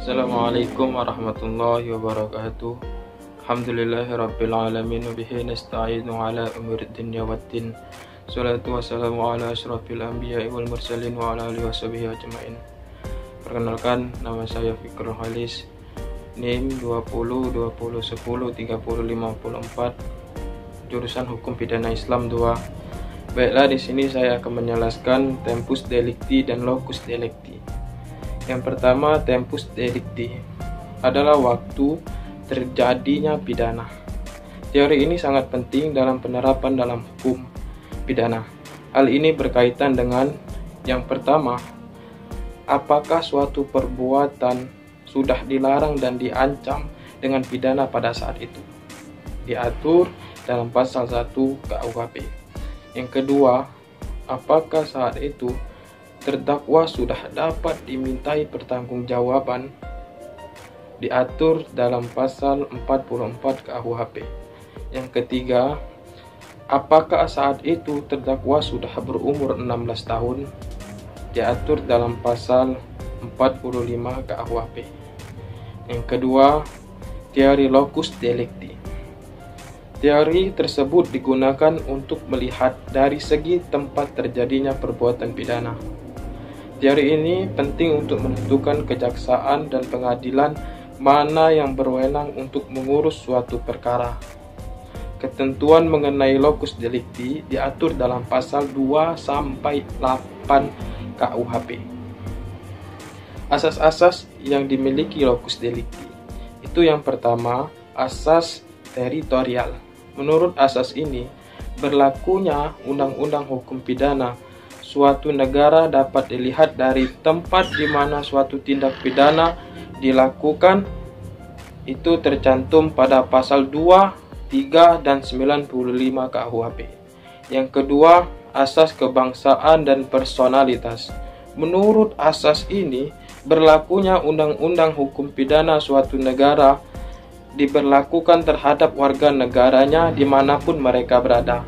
Assalamualaikum warahmatullahi wabarakatuh. Alhamdulillahirabbil alamin wa bihi nasta'inu ala umuri dunya waddin. Shalatu wassalamu ala asyrafil anbiya'i wal mursalin wa ala alihi washabihi ajmain. Perkenalkan, nama saya Fikrul Halis, NIM 20 20 10 30 54, jurusan Hukum Pidana Islam 2. Baiklah, di sini saya akan menjelaskan tempus delicti dan locus delicti. Yang pertama, tempus delicti adalah waktu terjadinya pidana. Teori ini sangat penting dalam penerapan dalam hukum pidana. Hal ini berkaitan dengan yang pertama, apakah suatu perbuatan sudah dilarang dan diancam dengan pidana pada saat itu, diatur dalam pasal 1 KUHP. Yang kedua, apakah saat itu terdakwa sudah dapat dimintai pertanggungjawaban, diatur dalam pasal 44 KUHP. Yang ketiga, apakah saat itu terdakwa sudah berumur 16 tahun, diatur dalam pasal 45 KUHP. Yang kedua, teori locus delicti. Teori tersebut digunakan untuk melihat dari segi tempat terjadinya perbuatan pidana. Teori ini penting untuk menentukan kejaksaan dan pengadilan mana yang berwenang untuk mengurus suatu perkara. Ketentuan mengenai locus delicti diatur dalam pasal 2 sampai 8 KUHP. Asas-asas yang dimiliki locus delicti itu yang pertama, asas teritorial. Menurut asas ini, berlakunya undang-undang hukum pidana suatu negara dapat dilihat dari tempat di mana suatu tindak pidana dilakukan. Itu tercantum pada pasal 2, 3, dan 95 KUHP. Yang kedua, asas kebangsaan dan personalitas. Menurut asas ini, berlakunya undang-undang hukum pidana suatu negara diberlakukan terhadap warga negaranya dimanapun mereka berada,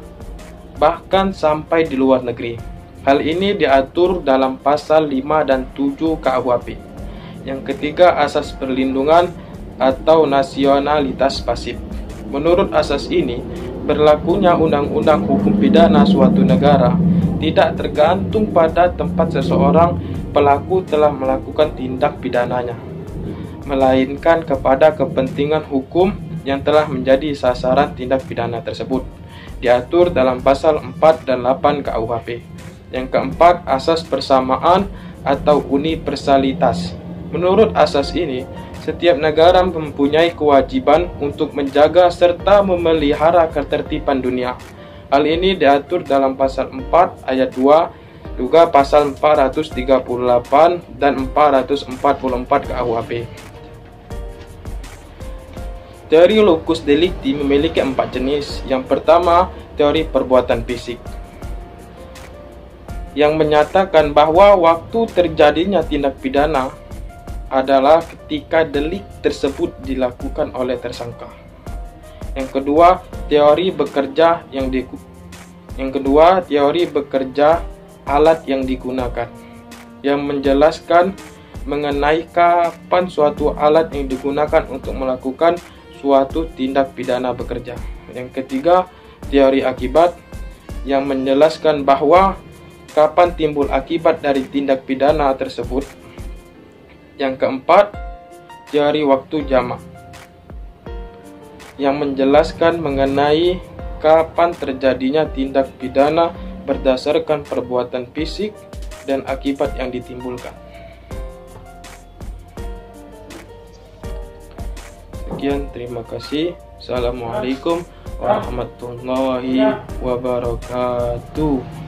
bahkan sampai di luar negeri. Hal ini diatur dalam pasal 5 dan 7 KUHP. Yang ketiga, asas perlindungan atau nasionalitas pasif. Menurut asas ini, berlakunya undang-undang hukum pidana suatu negara tidak tergantung pada tempat seseorang pelaku telah melakukan tindak pidananya, melainkan kepada kepentingan hukum yang telah menjadi sasaran tindak pidana tersebut, diatur dalam pasal 4 dan 8 KUHP. Yang keempat, asas persamaan atau universalitas. Menurut asas ini, setiap negara mempunyai kewajiban untuk menjaga serta memelihara ketertiban dunia. Hal ini diatur dalam pasal 4 ayat 2, juga pasal 438 dan 444 KUHP. Teori locus delicti memiliki 4 jenis. Yang pertama, teori perbuatan fisik, yang menyatakan bahwa waktu terjadinya tindak pidana adalah ketika delik tersebut dilakukan oleh tersangka. Yang kedua, teori bekerja alat yang digunakan, yang menjelaskan mengenai kapan suatu alat yang digunakan untuk melakukan suatu tindak pidana bekerja. Yang ketiga, teori akibat, yang menjelaskan bahwa kapan timbul akibat dari tindak pidana tersebut. Yang keempat, teori waktu jamak, yang menjelaskan mengenai kapan terjadinya tindak pidana berdasarkan perbuatan fisik dan akibat yang ditimbulkan. Sekian, terima kasih. Assalamualaikum warahmatullahi wabarakatuh.